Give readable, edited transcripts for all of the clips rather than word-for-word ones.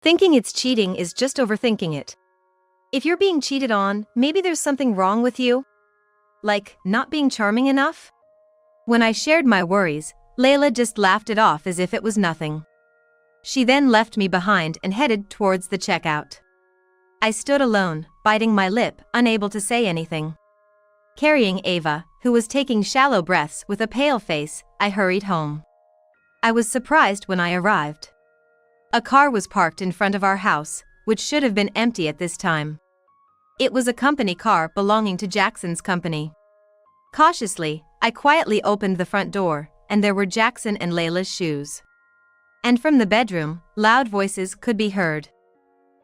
Thinking it's cheating is just overthinking it. If you're being cheated on, maybe there's something wrong with you. Like, not being charming enough? When I shared my worries, Layla just laughed it off as if it was nothing. She then left me behind and headed towards the checkout. I stood alone, biting my lip, unable to say anything. Carrying Ava, who was taking shallow breaths with a pale face, I hurried home. I was surprised when I arrived. A car was parked in front of our house, which should have been empty at this time. It was a company car belonging to Jackson's company. Cautiously, I quietly opened the front door, and there were Jackson and Layla's shoes. And from the bedroom, loud voices could be heard.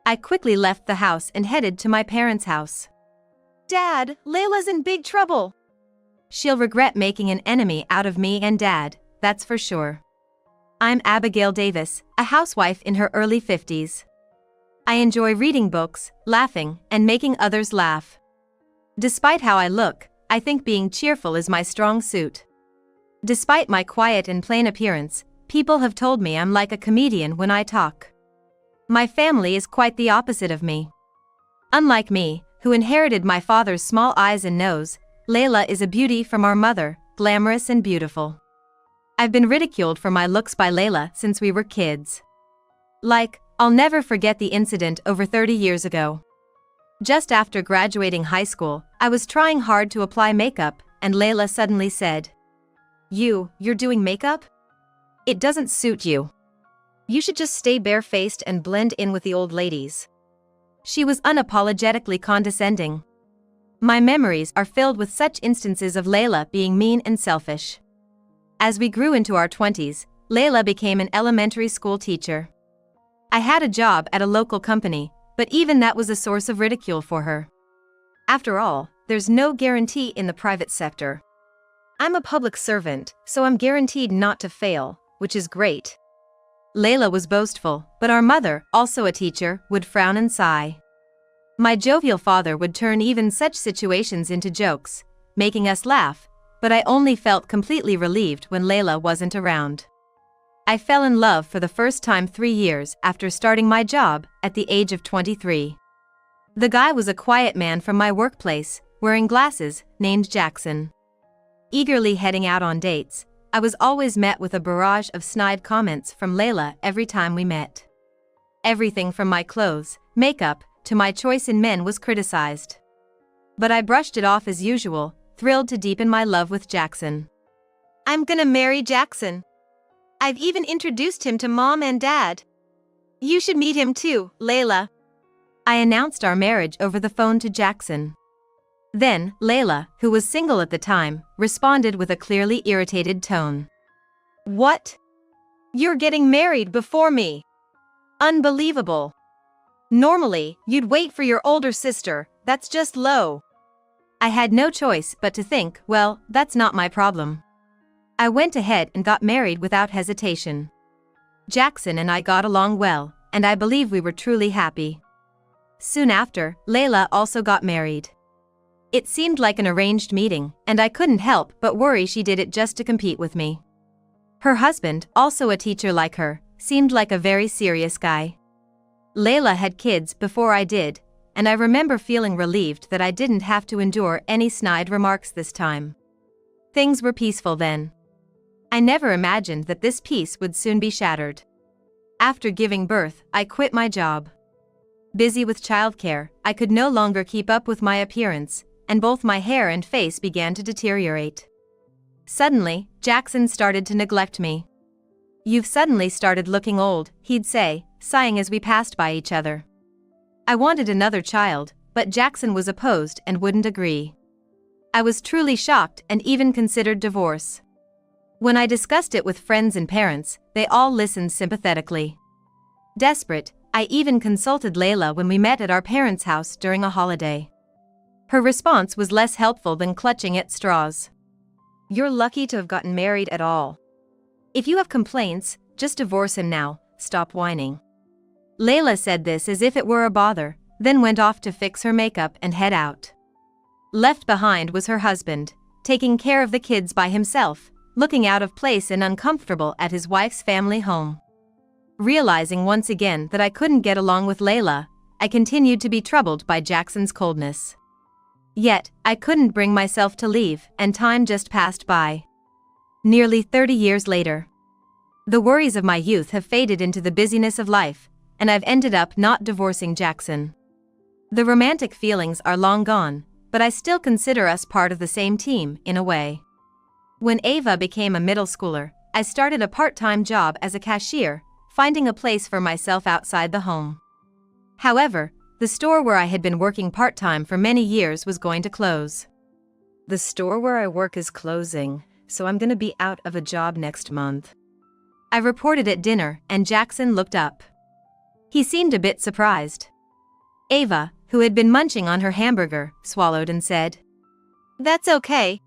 I quickly left the house and headed to my parents' house. "Dad, Layla's in big trouble. She'll regret making an enemy out of me and Dad, that's for sure." I'm Abigail Davis, a housewife in her early 50s. I enjoy reading books, laughing, and making others laugh. Despite how I look, I think being cheerful is my strong suit. Despite my quiet and plain appearance, people have told me I'm like a comedian when I talk. My family is quite the opposite of me. Unlike me, who inherited my father's small eyes and nose, Layla is a beauty from our mother, glamorous and beautiful. I've been ridiculed for my looks by Layla since we were kids. Like, I'll never forget the incident over 30 years ago. Just after graduating high school, I was trying hard to apply makeup, and Layla suddenly said, You're doing makeup? It doesn't suit you. You should just stay barefaced and blend in with the old ladies." She was unapologetically condescending. My memories are filled with such instances of Layla being mean and selfish. As we grew into our 20s, Layla became an elementary school teacher. I had a job at a local company, but even that was a source of ridicule for her. After all, there's no guarantee in the private sector. I'm a public servant, so I'm guaranteed not to fail, which is great. Layla was boastful, but our mother, also a teacher, would frown and sigh. My jovial father would turn even such situations into jokes, making us laugh, but I only felt completely relieved when Layla wasn't around. I fell in love for the first time 3 years after starting my job at the age of 23. The guy was a quiet man from my workplace, wearing glasses, named Jackson. Eagerly heading out on dates, I was always met with a barrage of snide comments from Layla every time we met. Everything from my clothes, makeup, to my choice in men was criticized. But I brushed it off as usual, thrilled to deepen my love with Jackson. "I'm gonna marry Jackson. I've even introduced him to Mom and Dad. You should meet him too, Layla." I announced our marriage over the phone to Jackson. Then, Layla, who was single at the time, responded with a clearly irritated tone. "What? You're getting married before me? Unbelievable. Normally, you'd wait for your older sister, that's just low." I had no choice but to think, well, that's not my problem. I went ahead and got married without hesitation. Jackson and I got along well, and I believe we were truly happy. Soon after, Layla also got married. It seemed like an arranged meeting, and I couldn't help but worry she did it just to compete with me. Her husband, also a teacher like her, seemed like a very serious guy. Layla had kids before I did, and I remember feeling relieved that I didn't have to endure any snide remarks this time. Things were peaceful then. I never imagined that this peace would soon be shattered. After giving birth, I quit my job. Busy with childcare, I could no longer keep up with my appearance, and both my hair and face began to deteriorate. Suddenly, Jackson started to neglect me. "You've suddenly started looking old," he'd say, sighing as we passed by each other. I wanted another child, but Jackson was opposed and wouldn't agree. I was truly shocked and even considered divorce. When I discussed it with friends and parents, they all listened sympathetically. Desperate, I even consulted Layla when we met at our parents' house during a holiday. Her response was less helpful than clutching at straws. "You're lucky to have gotten married at all. If you have complaints, just divorce him now, stop whining." Layla said this as if it were a bother, then went off to fix her makeup and head out. Left behind was her husband, taking care of the kids by himself, looking out of place and uncomfortable at his wife's family home. Realizing once again that I couldn't get along with Layla, I continued to be troubled by Jackson's coldness. Yet, I couldn't bring myself to leave, and time just passed by. Nearly 30 years later. The worries of my youth have faded into the busyness of life, and I've ended up not divorcing Jackson. The romantic feelings are long gone, but I still consider us part of the same team, in a way. When Ava became a middle schooler, I started a part-time job as a cashier, finding a place for myself outside the home. However, the store where I had been working part-time for many years was going to close. The store where I work is closing, so I'm gonna be out of a job next month. I reported at dinner, and Jackson looked up. He seemed a bit surprised. Ava, who had been munching on her hamburger, swallowed and said, "That's okay.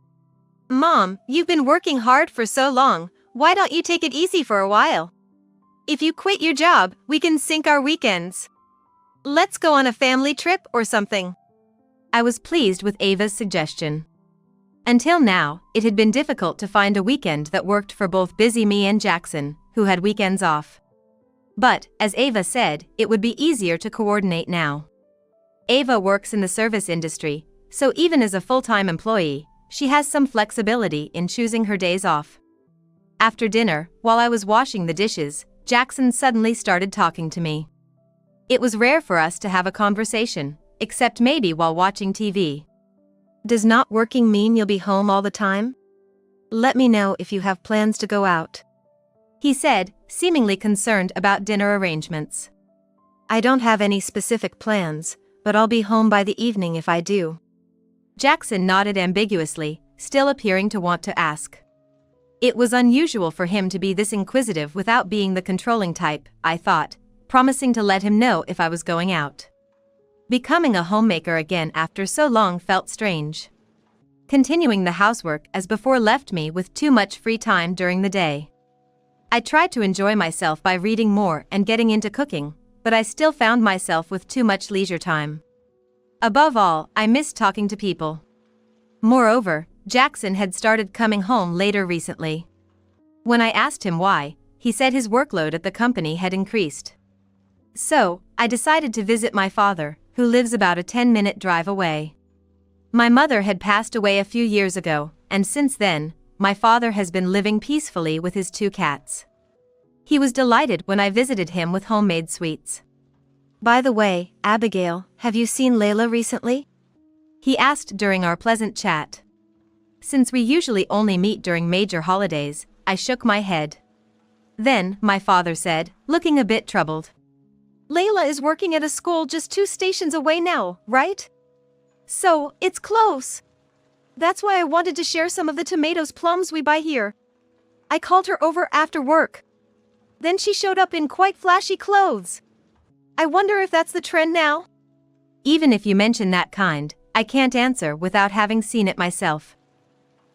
Mom, you've been working hard for so long, why don't you take it easy for a while? If you quit your job, we can sync our weekends. Let's go on a family trip or something." I was pleased with Ava's suggestion. Until now, it had been difficult to find a weekend that worked for both busy me and Jackson, who had weekends off. But, as Ava said, it would be easier to coordinate now. Ava works in the service industry, so even as a full-time employee, she has some flexibility in choosing her days off. After dinner, while I was washing the dishes, Jackson suddenly started talking to me. It was rare for us to have a conversation, except maybe while watching TV. "Does not working mean you'll be home all the time? Let me know if you have plans to go out," he said, seemingly concerned about dinner arrangements. "I don't have any specific plans, but I'll be home by the evening if I do." Jackson nodded ambiguously, still appearing to want to ask. It was unusual for him to be this inquisitive without being the controlling type, I thought, promising to let him know if I was going out. Becoming a homemaker again after so long felt strange. Continuing the housework as before left me with too much free time during the day. I tried to enjoy myself by reading more and getting into cooking, but I still found myself with too much leisure time. Above all, I missed talking to people. Moreover, Jackson had started coming home later recently. When I asked him why, he said his workload at the company had increased. So, I decided to visit my father, who lives about a 10-minute drive away. My mother had passed away a few years ago, and since then, my father has been living peacefully with his 2 cats. He was delighted when I visited him with homemade sweets. "By the way, Abigail, have you seen Layla recently?" he asked during our pleasant chat. Since we usually only meet during major holidays, I shook my head. Then, my father said, looking a bit troubled, "Layla is working at a school just 2 stations away now, right? So, it's close. That's why I wanted to share some of the tomatoes plums we buy here. I called her over after work. Then she showed up in quite flashy clothes. I wonder if that's the trend now?" Even if you mention that kind, I can't answer without having seen it myself.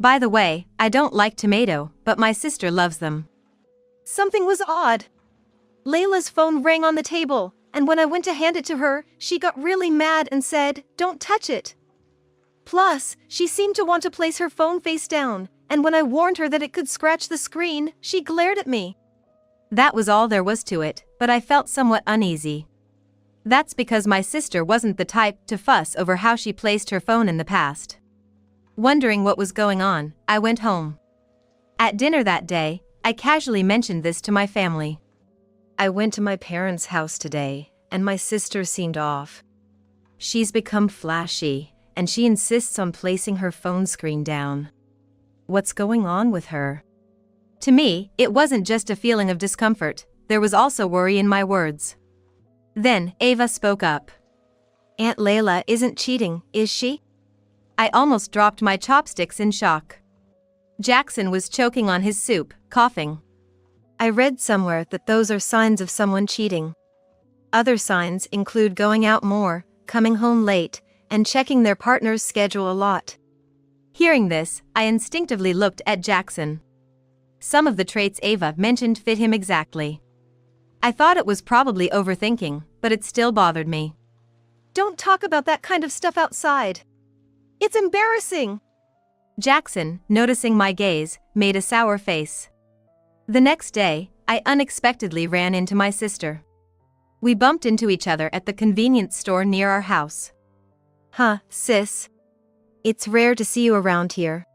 By the way, I don't like tomato, but my sister loves them. Something was odd. Layla's phone rang on the table, and when I went to hand it to her, she got really mad and said, "Don't touch it." Plus, she seemed to want to place her phone face down, and when I warned her that it could scratch the screen, she glared at me. That was all there was to it, but I felt somewhat uneasy. That's because my sister wasn't the type to fuss over how she placed her phone in the past. Wondering what was going on, I went home. At dinner that day, I casually mentioned this to my family. "I went to my parents' house today, and my sister seemed off. She's become flashy, and she insists on placing her phone screen down. What's going on with her?" To me, it wasn't just a feeling of discomfort, there was also worry in my words. Then, Ava spoke up. "Aunt Layla isn't cheating, is she?" I almost dropped my chopsticks in shock. Jackson was choking on his soup, coughing. "I read somewhere that those are signs of someone cheating. Other signs include going out more, coming home late, and checking their partner's schedule a lot." Hearing this, I instinctively looked at Jackson. Some of the traits Ava mentioned fit him exactly. I thought it was probably overthinking, but it still bothered me. "Don't talk about that kind of stuff outside. It's embarrassing." Jackson, noticing my gaze, made a sour face. The next day, I unexpectedly ran into my sister. We bumped into each other at the convenience store near our house. Huh, sis. It's rare to see you around here.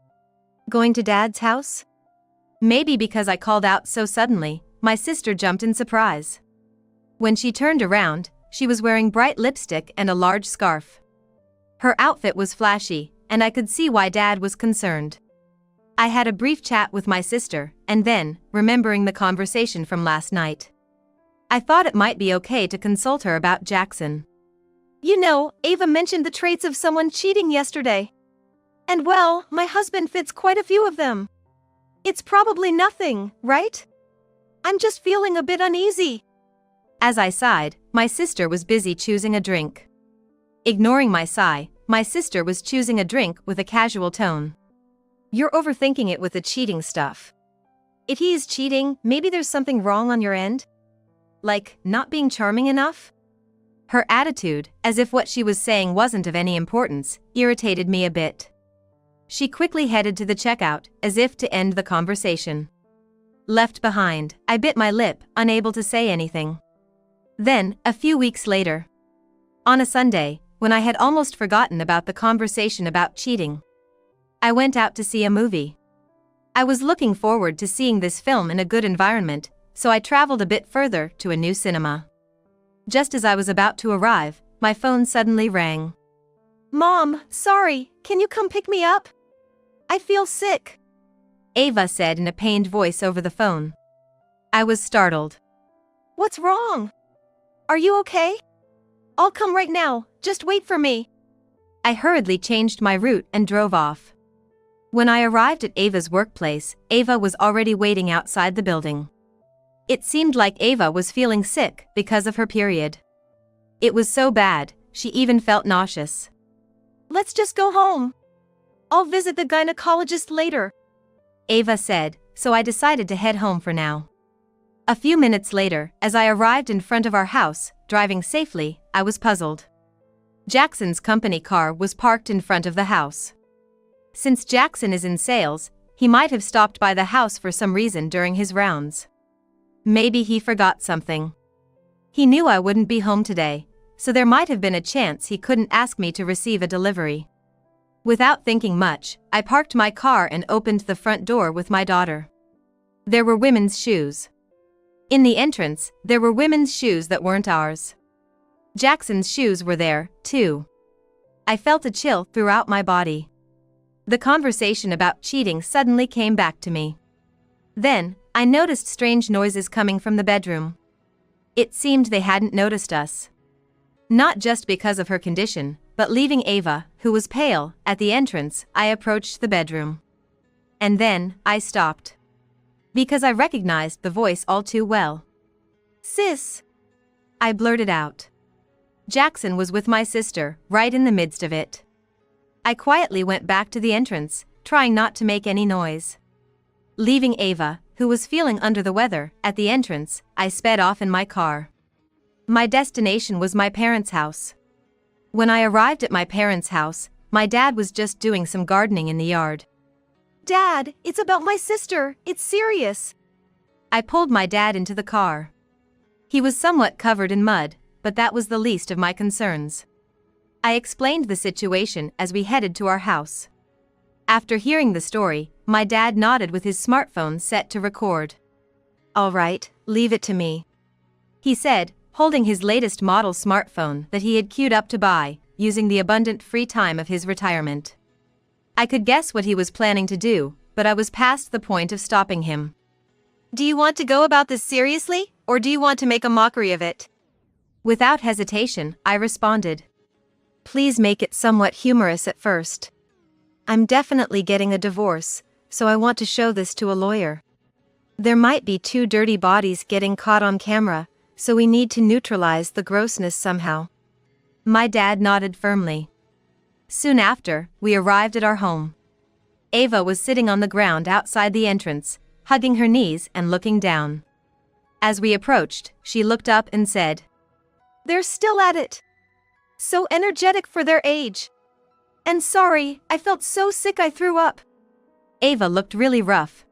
Going to Dad's house? Maybe because I called out so suddenly, my sister jumped in surprise. When she turned around, she was wearing bright lipstick and a large scarf. Her outfit was flashy, and I could see why Dad was concerned. I had a brief chat with my sister, and then, remembering the conversation from last night, I thought it might be okay to consult her about Jackson. You know, Ava mentioned the traits of someone cheating yesterday. And well, my husband fits quite a few of them. It's probably nothing, right? I'm just feeling a bit uneasy. As I sighed, my sister was busy choosing a drink. Ignoring my sigh, my sister was choosing a drink with a casual tone. You're overthinking it with the cheating stuff. If he is cheating, maybe there's something wrong on your end? Like, not being charming enough? Her attitude, as if what she was saying wasn't of any importance, irritated me a bit. She quickly headed to the checkout, as if to end the conversation. Left behind, I bit my lip, unable to say anything. Then, a few weeks later, on a Sunday, when I had almost forgotten about the conversation about cheating, I went out to see a movie. I was looking forward to seeing this film in a good environment, so I traveled a bit further to a new cinema. Just as I was about to arrive, my phone suddenly rang. Mom, sorry, can you come pick me up? I feel sick, Ava said in a pained voice over the phone. I was startled. What's wrong? Are you okay? I'll come right now, just wait for me. I hurriedly changed my route and drove off. When I arrived at Ava's workplace, Ava was already waiting outside the building. It seemed like Ava was feeling sick because of her period. It was so bad, she even felt nauseous. Let's just go home. I'll visit the gynecologist later, Ava said, so I decided to head home for now. A few minutes later, as I arrived in front of our house, driving safely, I was puzzled. Jackson's company car was parked in front of the house. Since Jackson is in sales, he might have stopped by the house for some reason during his rounds. Maybe he forgot something. He knew I wouldn't be home today, so there might have been a chance he couldn't ask me to receive a delivery. Without thinking much, I parked my car and opened the front door with my daughter. There were women's shoes. In the entrance, there were women's shoes that weren't ours. Jackson's shoes were there, too. I felt a chill throughout my body. The conversation about cheating suddenly came back to me. Then, I noticed strange noises coming from the bedroom. It seemed they hadn't noticed us. Not just because of her condition, but leaving Ava, who was pale, at the entrance, I approached the bedroom. And then, I stopped. Because I recognized the voice all too well. Sis! I blurted out. Jackson was with my sister, right in the midst of it. I quietly went back to the entrance, trying not to make any noise. Leaving Ava, who was feeling under the weather, at the entrance, I sped off in my car. My destination was my parents' house. When I arrived at my parents' house, my dad was just doing some gardening in the yard. Dad, it's about my sister, it's serious. I pulled my dad into the car. He was somewhat covered in mud, but that was the least of my concerns. I explained the situation as we headed to our house. After hearing the story, my dad nodded with his smartphone set to record. All right, leave it to me, he said, holding his latest model smartphone that he had queued up to buy, using the abundant free time of his retirement. I could guess what he was planning to do, but I was past the point of stopping him. Do you want to go about this seriously, or do you want to make a mockery of it? Without hesitation, I responded. Please make it somewhat humorous at first. I'm definitely getting a divorce, so I want to show this to a lawyer. There might be two dirty bodies getting caught on camera, so we need to neutralize the grossness somehow. My dad nodded firmly. Soon after, we arrived at our home. Ava was sitting on the ground outside the entrance, hugging her knees and looking down. As we approached, she looked up and said, They're still at it. So energetic for their age. And sorry, I felt so sick I threw up. Ava looked really rough.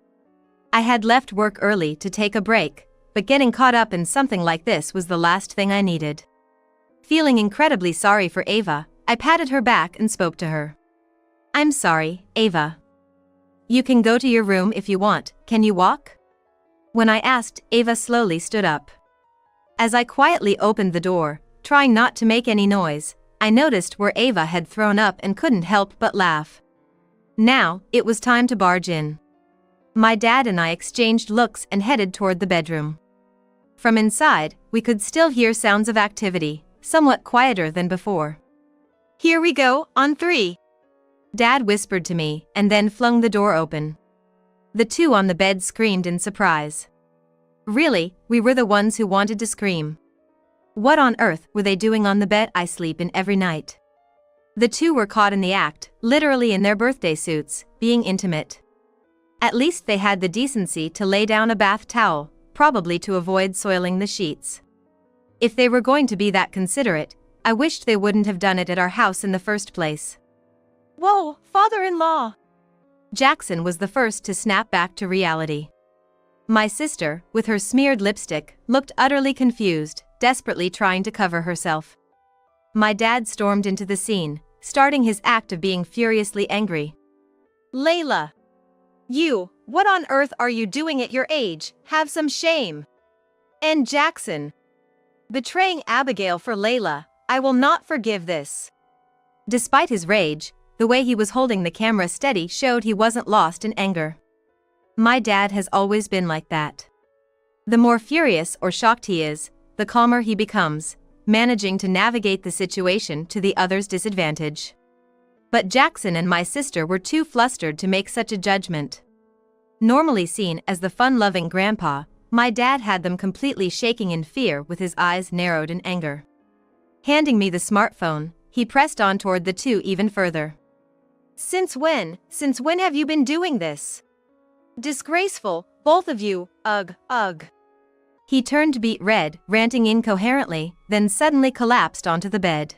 I had left work early to take a break, but getting caught up in something like this was the last thing I needed. Feeling incredibly sorry for Ava, I patted her back and spoke to her. "I'm sorry, Ava. You can go to your room if you want, can you walk?" When I asked, Ava slowly stood up. As I quietly opened the door, trying not to make any noise, I noticed where Ava had thrown up and couldn't help but laugh. Now, it was time to barge in. My dad and I exchanged looks and headed toward the bedroom. From inside, we could still hear sounds of activity, somewhat quieter than before. "Here we go, on 3. Dad whispered to me and then flung the door open. The two on the bed screamed in surprise. Really, we were the ones who wanted to scream. What on earth were they doing on the bed I sleep in every night? The two were caught in the act, literally in their birthday suits, being intimate. At least they had the decency to lay down a bath towel, probably to avoid soiling the sheets. If they were going to be that considerate, I wished they wouldn't have done it at our house in the first place. "Whoa, father-in-law!" Jackson was the first to snap back to reality. My sister, with her smeared lipstick, looked utterly confused, desperately trying to cover herself. My dad stormed into the scene, starting his act of being furiously angry. "Layla! What on earth are you doing at your age? Have some shame!" And Jackson, betraying Abigail for Layla, "I will not forgive this." Despite his rage, the way he was holding the camera steady showed he wasn't lost in anger. My dad has always been like that. The more furious or shocked he is, the calmer he becomes, managing to navigate the situation to the other's disadvantage. But Jackson and my sister were too flustered to make such a judgment. Normally seen as the fun-loving grandpa, my dad had them completely shaking in fear with his eyes narrowed in anger. Handing me the smartphone, he pressed on toward the two even further. Since when have you been doing this? Disgraceful, both of you, ugh, ugh." He turned beet red, ranting incoherently, then suddenly collapsed onto the bed.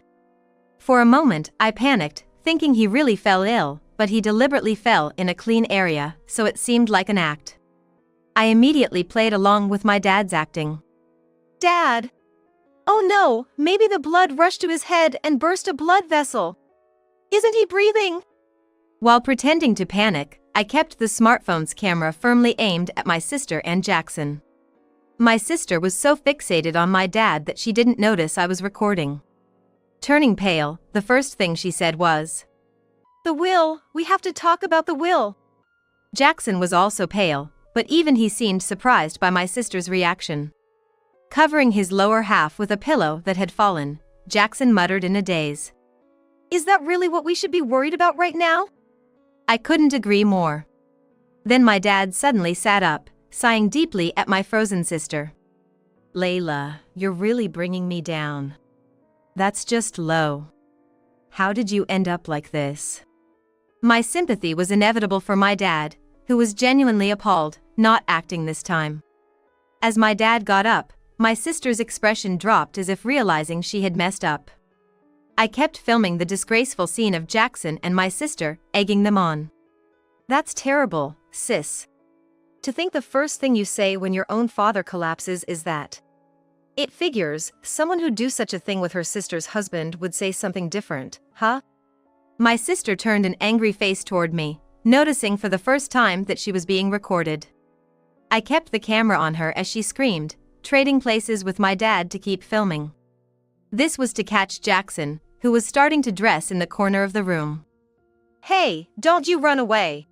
For a moment, I panicked, thinking he really fell ill, but he deliberately fell in a clean area, so it seemed like an act. I immediately played along with my dad's acting. "Dad! Oh no, maybe the blood rushed to his head and burst a blood vessel. Isn't he breathing?" While pretending to panic, I kept the smartphone's camera firmly aimed at my sister and Jackson. My sister was so fixated on my dad that she didn't notice I was recording. Turning pale, the first thing she said was, "The will, we have to talk about the will." Jackson was also pale, but even he seemed surprised by my sister's reaction. Covering his lower half with a pillow that had fallen, Jackson muttered in a daze. "Is that really what we should be worried about right now?" I couldn't agree more. Then my dad suddenly sat up, sighing deeply at my frozen sister. "Layla, you're really bringing me down. That's just low. How did you end up like this?" My sympathy was inevitable for my dad, who was genuinely appalled, not acting this time. As my dad got up, my sister's expression dropped as if realizing she had messed up. I kept filming the disgraceful scene of Jackson and my sister, egging them on. "That's terrible, sis. To think the first thing you say when your own father collapses is that. It figures, someone who'd do such a thing with her sister's husband would say something different, huh?" My sister turned an angry face toward me, noticing for the first time that she was being recorded. I kept the camera on her as she screamed, trading places with my dad to keep filming. This was to catch Jackson, who was starting to dress in the corner of the room. "Hey, don't you run away.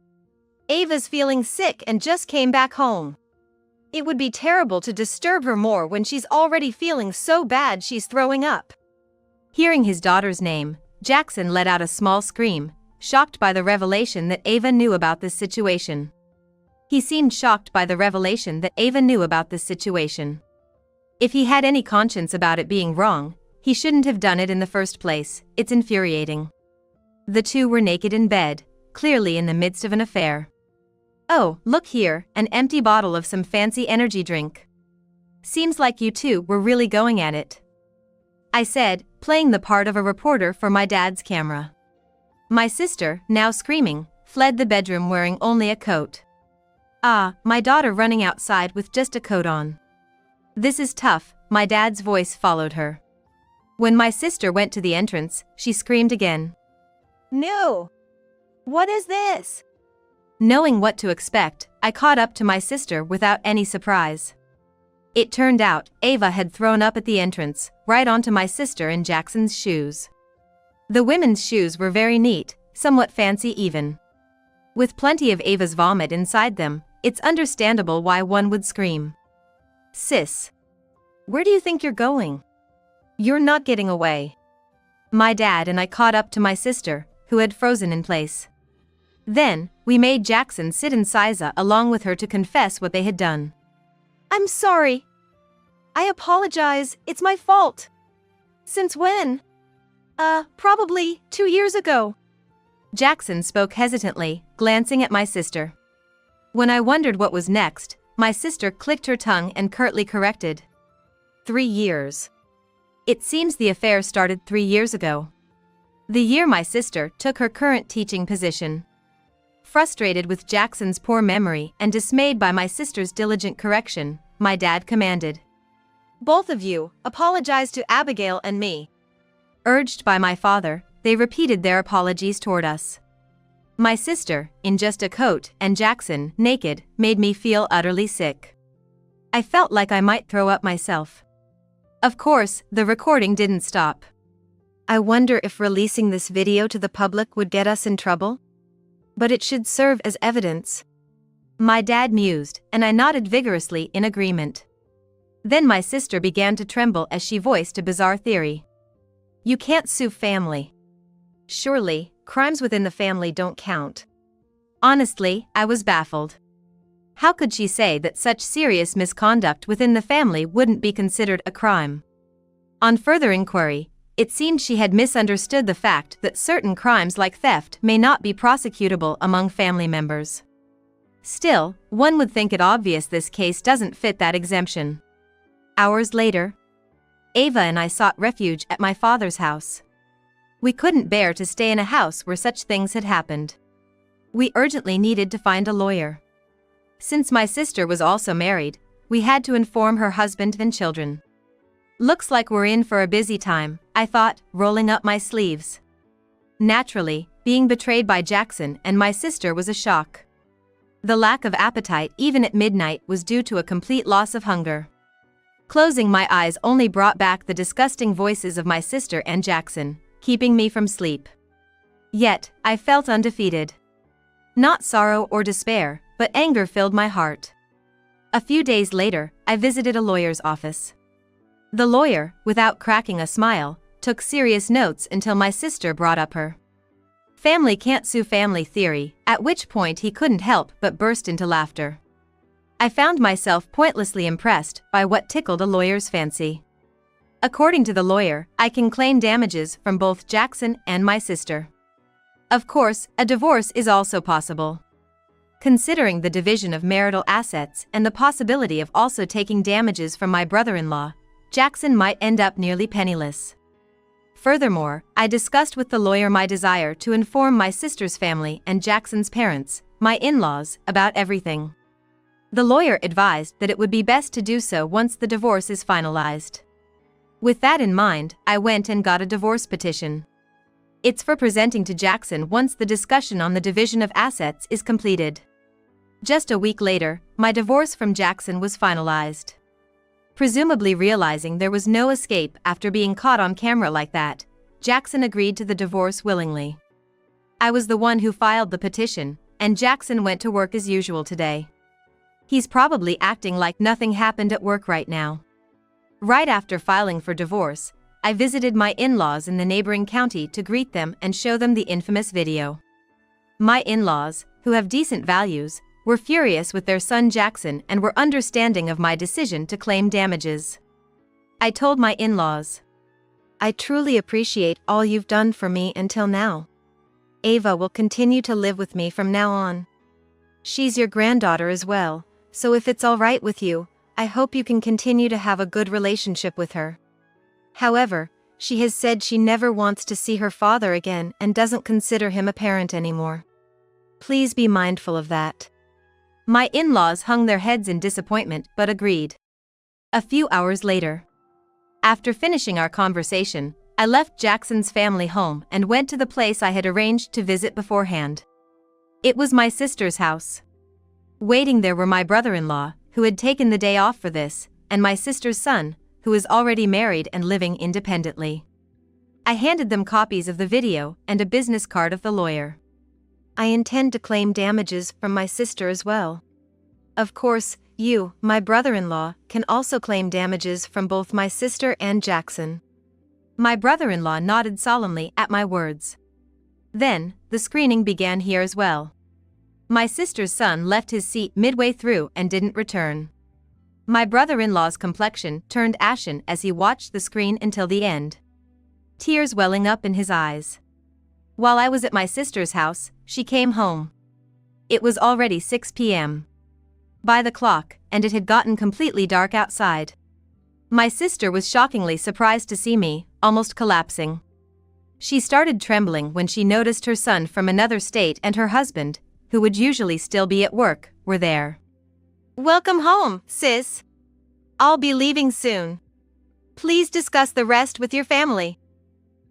Ava's feeling sick and just came back home. It would be terrible to disturb her more when she's already feeling so bad she's throwing up." Hearing his daughter's name, Jackson let out a small scream, shocked by the revelation that Ava knew about this situation. He seemed shocked by the revelation that Ava knew about this situation. If he had any conscience about it being wrong, he shouldn't have done it in the first place. It's infuriating. The two were naked in bed, clearly in the midst of an affair. "Oh, look here, an empty bottle of some fancy energy drink. Seems like you two were really going at it," I said, playing the part of a reporter for my dad's camera. My sister, now screaming, fled the bedroom wearing only a coat. My daughter running outside with just a coat on. This is tough, my dad's voice followed her. When my sister went to the entrance, she screamed again. No! What is this? Knowing what to expect, I caught up to my sister without any surprise. It turned out, Ava had thrown up at the entrance, right onto my sister and Jackson's shoes. The women's shoes were very neat, somewhat fancy even. With plenty of Ava's vomit inside them, it's understandable why one would scream. Sis. Where do you think you're going? You're not getting away. My dad and I caught up to my sister, who had frozen in place. Then, we made Jackson sit in Siza along with her to confess what they had done. I'm sorry. I apologize, it's my fault. Since when? Probably 2 years ago. Jackson spoke hesitantly, glancing at my sister. When I wondered what was next, my sister clicked her tongue and curtly corrected. 3 years. It seems the affair started 3 years ago. The year my sister took her current teaching position. Frustrated with Jackson's poor memory and dismayed by my sister's diligent correction, my dad commanded. Both of you, apologize to Abigail and me. Urged by my father, they repeated their apologies toward us. My sister, in just a coat, and Jackson, naked, made me feel utterly sick. I felt like I might throw up myself. Of course, the recording didn't stop. I wonder if releasing this video to the public would get us in trouble? But it should serve as evidence. My dad mused, and I nodded vigorously in agreement. Then my sister began to tremble as she voiced a bizarre theory. You can't sue family. Surely, crimes within the family don't count. Honestly, I was baffled. How could she say that such serious misconduct within the family wouldn't be considered a crime? On further inquiry, it seemed she had misunderstood the fact that certain crimes like theft may not be prosecutable among family members. Still, one would think it obvious this case doesn't fit that exemption. Hours later, Ava and I sought refuge at my father's house. We couldn't bear to stay in a house where such things had happened. We urgently needed to find a lawyer. Since my sister was also married, we had to inform her husband and children. Looks like we're in for a busy time, I thought, rolling up my sleeves. Naturally, being betrayed by Jackson and my sister was a shock. The lack of appetite even at midnight was due to a complete loss of hunger. Closing my eyes only brought back the disgusting voices of my sister and Jackson, keeping me from sleep. Yet, I felt undefeated. Not sorrow or despair, but anger filled my heart. A few days later, I visited a lawyer's office. The lawyer, without cracking a smile, took serious notes until my sister brought up her family can't sue family theory, at which point he couldn't help but burst into laughter. I found myself pointlessly impressed by what tickled a lawyer's fancy. According to the lawyer, I can claim damages from both Jackson and my sister. Of course, a divorce is also possible. Considering the division of marital assets and the possibility of also taking damages from my brother-in-law, Jackson might end up nearly penniless. Furthermore, I discussed with the lawyer my desire to inform my sister's family and Jackson's parents, my in-laws, about everything. The lawyer advised that it would be best to do so once the divorce is finalized. With that in mind, I went and got a divorce petition. It's for presenting to Jackson once the discussion on the division of assets is completed. Just a week later, my divorce from Jackson was finalized. Presumably realizing there was no escape after being caught on camera like that, Jackson agreed to the divorce willingly. I was the one who filed the petition, and Jackson went to work as usual today. He's probably acting like nothing happened at work right now. Right after filing for divorce, I visited my in-laws in the neighboring county to greet them and show them the infamous video. My in-laws, who have decent values, were furious with their son Jackson and were understanding of my decision to claim damages. I told my in-laws, "I truly appreciate all you've done for me until now. Ava will continue to live with me from now on. She's your granddaughter as well, so if it's all right with you, I hope you can continue to have a good relationship with her. However, she has said she never wants to see her father again and doesn't consider him a parent anymore. Please be mindful of that." My in-laws hung their heads in disappointment but agreed. A few hours later. After finishing our conversation, I left Jackson's family home and went to the place I had arranged to visit beforehand. It was my sister's house. Waiting there were my brother-in-law, who had taken the day off for this, and my sister's son, who is already married and living independently. I handed them copies of the video and a business card of the lawyer. I intend to claim damages from my sister as well. Of course, you, my brother-in-law, can also claim damages from both my sister and Jackson. My brother-in-law nodded solemnly at my words. Then, the screening began here as well. My sister's son left his seat midway through and didn't return. My brother-in-law's complexion turned ashen as he watched the screen until the end, tears welling up in his eyes. While I was at my sister's house, she came home. It was already 6 p.m. by the clock, and it had gotten completely dark outside. My sister was shockingly surprised to see me, almost collapsing. She started trembling when she noticed her son from another state and her husband, who would usually still be at work, were there. Welcome home, sis. I'll be leaving soon. Please discuss the rest with your family.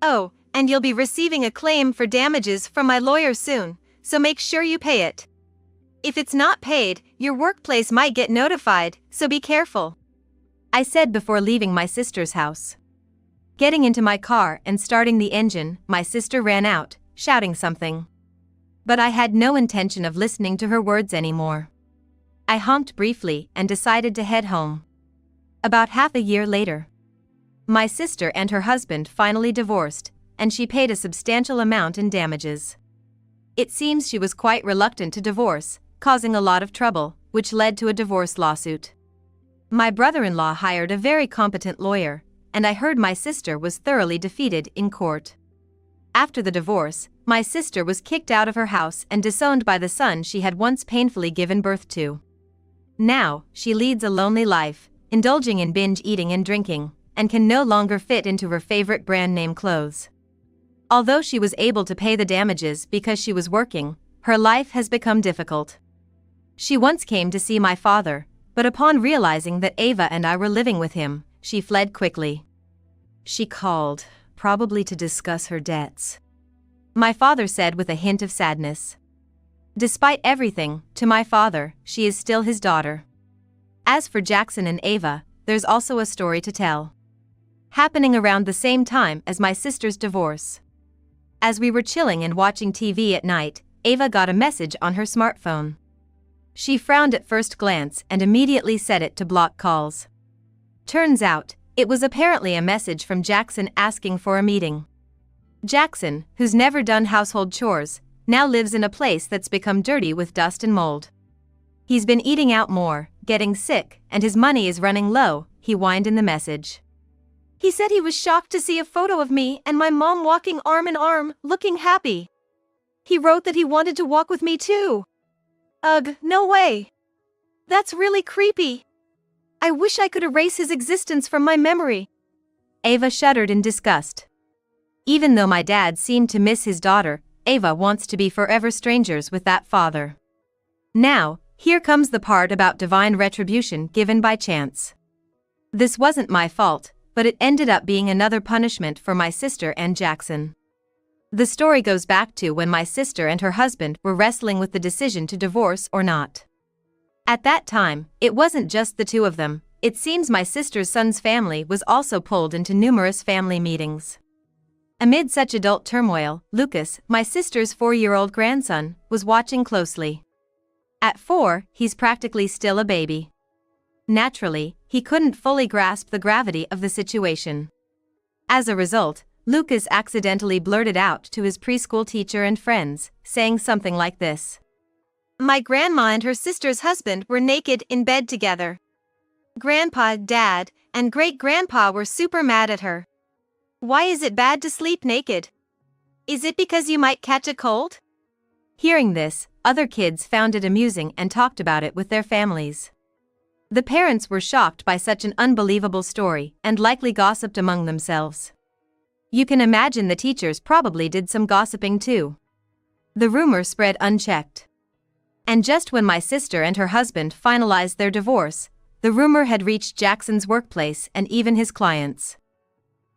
Oh, and you'll be receiving a claim for damages from my lawyer soon, so make sure you pay it. If it's not paid, your workplace might get notified, so be careful, I said before leaving my sister's house. Getting into my car and starting the engine, my sister ran out, shouting something. But I had no intention of listening to her words anymore. I honked briefly and decided to head home. About half a year later, my sister and her husband finally divorced, and she paid a substantial amount in damages. It seems she was quite reluctant to divorce, causing a lot of trouble, which led to a divorce lawsuit. My brother-in-law hired a very competent lawyer, and I heard my sister was thoroughly defeated in court. After the divorce, my sister was kicked out of her house and disowned by the son she had once painfully given birth to. Now, she leads a lonely life, indulging in binge eating and drinking, and can no longer fit into her favorite brand name clothes. Although she was able to pay the damages because she was working, her life has become difficult. She once came to see my father, but upon realizing that Ava and I were living with him, she fled quickly. She called, probably to discuss her debts, my father said with a hint of sadness. Despite everything, to my father, she is still his daughter. As for Jackson and Ava, there's also a story to tell. Happening around the same time as my sister's divorce. As we were chilling and watching TV at night, Ava got a message on her smartphone. She frowned at first glance and immediately set it to block calls. Turns out, it was apparently a message from Jackson asking for a meeting. Jackson, who's never done household chores, now lives in a place that's become dirty with dust and mold. He's been eating out more, getting sick, and his money is running low, he whined in the message. He said he was shocked to see a photo of me and my mom walking arm in arm, looking happy. He wrote that he wanted to walk with me too. Ugh, no way. That's really creepy. I wish I could erase his existence from my memory. Ava shuddered in disgust. Even though my dad seemed to miss his daughter, Ava wants to be forever strangers with that father. Now, here comes the part about divine retribution given by chance. This wasn't my fault, but it ended up being another punishment for my sister and Jackson. The story goes back to when my sister and her husband were wrestling with the decision to divorce or not. At that time, it wasn't just the two of them. It seems my sister's son's family was also pulled into numerous family meetings. Amid such adult turmoil, Lucas, my sister's 4-year-old grandson, was watching closely. At 4, he's practically still a baby. Naturally, he couldn't fully grasp the gravity of the situation. As a result, Lucas accidentally blurted out to his preschool teacher and friends, saying something like this. My grandma and her sister's husband were naked in bed together. Grandpa, Dad, and great-grandpa were super mad at her. Why is it bad to sleep naked? Is it because you might catch a cold? Hearing this, other kids found it amusing and talked about it with their families. The parents were shocked by such an unbelievable story and likely gossiped among themselves. You can imagine the teachers probably did some gossiping too. The rumor spread unchecked. And just when my sister and her husband finalized their divorce, the the rumor had reached Jackson's workplace and even his clients.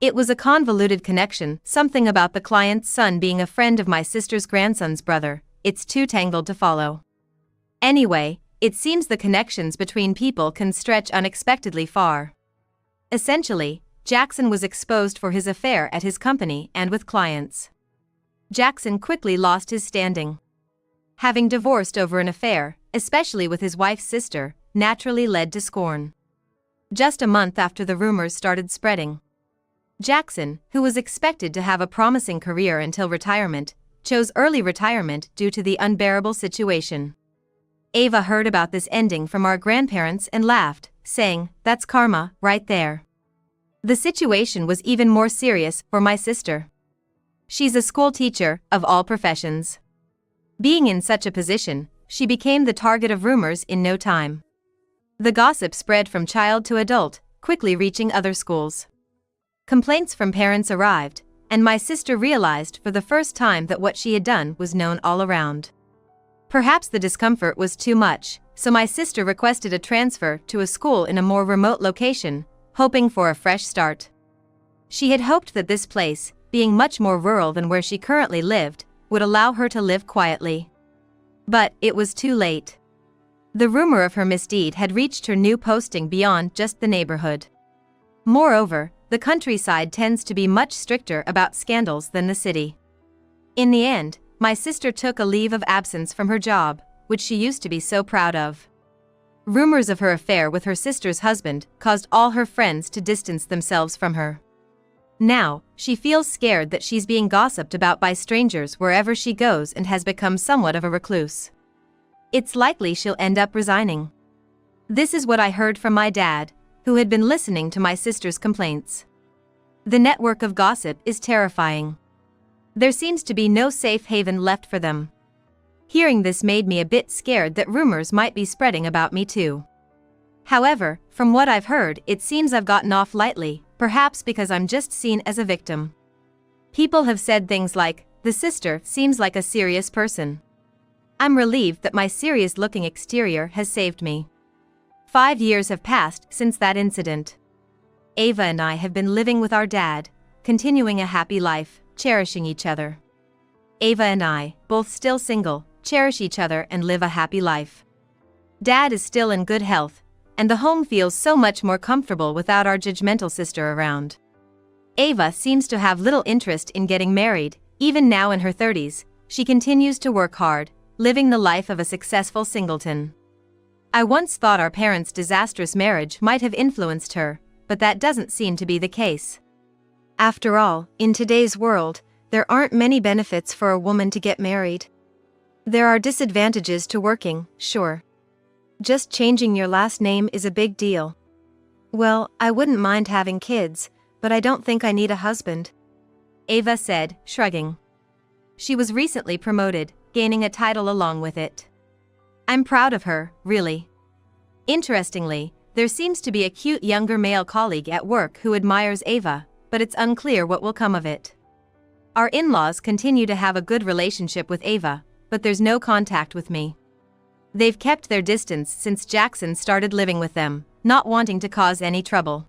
It was a convoluted connection, something about the client's son being a friend of my sister's grandson's brother. It's too tangled to follow. Anyway, it seems the connections between people can stretch unexpectedly far. Essentially, Jackson was exposed for his affair at his company and with clients. Jackson quickly lost his standing. Having divorced over an affair, especially with his wife's sister, naturally led to scorn. Just a month after the rumors started spreading, Jackson, who was expected to have a promising career until retirement, chose early retirement due to the unbearable situation. Ava heard about this ending from our grandparents and laughed, saying, "That's karma, right there." The situation was even more serious for my sister. She's a school teacher, of all professions. Being in such a position, she became the target of rumors in no time. The gossip spread from child to adult, quickly reaching other schools. Complaints from parents arrived, and my sister realized for the first time that what she had done was known all around. Perhaps the discomfort was too much, so my sister requested a transfer to a school in a more remote location, hoping for a fresh start. She had hoped that this place, being much more rural than where she currently lived, would allow her to live quietly. But it was too late. The rumor of her misdeed had reached her new posting beyond just the neighborhood. Moreover, the countryside tends to be much stricter about scandals than the city. In the end, my sister took a leave of absence from her job, which she used to be so proud of. Rumors of her affair with her sister's husband caused all her friends to distance themselves from her. Now, she feels scared that she's being gossiped about by strangers wherever she goes and has become somewhat of a recluse. It's likely she'll end up resigning. This is what I heard from my dad, who had been listening to my sister's complaints. The network of gossip is terrifying. There seems to be no safe haven left for them. Hearing this made me a bit scared that rumors might be spreading about me too. However, from what I've heard, it seems I've gotten off lightly, perhaps because I'm just seen as a victim. People have said things like, "The sister seems like a serious person." I'm relieved that my serious-looking exterior has saved me. 5 years have passed since that incident. Ava and I have been living with our dad, continuing a happy life, cherishing each other. Ava and I, both still single, cherish each other and live a happy life. Dad is still in good health, and the home feels so much more comfortable without our judgmental sister around. Ava seems to have little interest in getting married, even now in her 30s, she continues to work hard, living the life of a successful singleton. I once thought our parents' disastrous marriage might have influenced her, but that doesn't seem to be the case. After all, in today's world, there aren't many benefits for a woman to get married. There are disadvantages to working, sure. Just changing your last name is a big deal. Well, I wouldn't mind having kids, but I don't think I need a husband, Ava said, shrugging. She was recently promoted, gaining a title along with it. I'm proud of her, really. Interestingly, there seems to be a cute younger male colleague at work who admires Ava, but it's unclear what will come of it. Our in-laws continue to have a good relationship with Ava, but there's no contact with me. They've kept their distance since Jackson started living with them, not wanting to cause any trouble.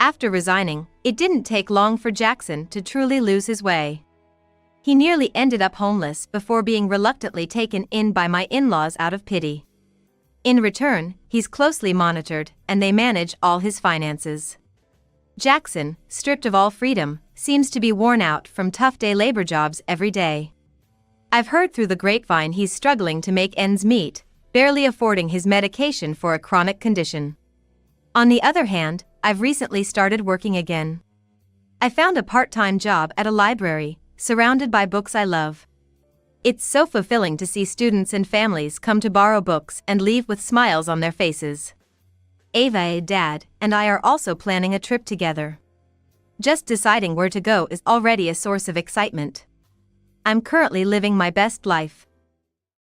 After resigning, it didn't take long for Jackson to truly lose his way. He nearly ended up homeless before being reluctantly taken in by my in-laws out of pity. In return, he's closely monitored, and they manage all his finances. Jackson, stripped of all freedom, seems to be worn out from tough day labor jobs every day. I've heard through the grapevine he's struggling to make ends meet, barely affording his medication for a chronic condition. On the other hand, I've recently started working again. I found a part-time job at a library, surrounded by books I love. It's so fulfilling to see students and families come to borrow books and leave with smiles on their faces. Ava, Dad, and I are also planning a trip together. Just deciding where to go is already a source of excitement. I'm currently living my best life.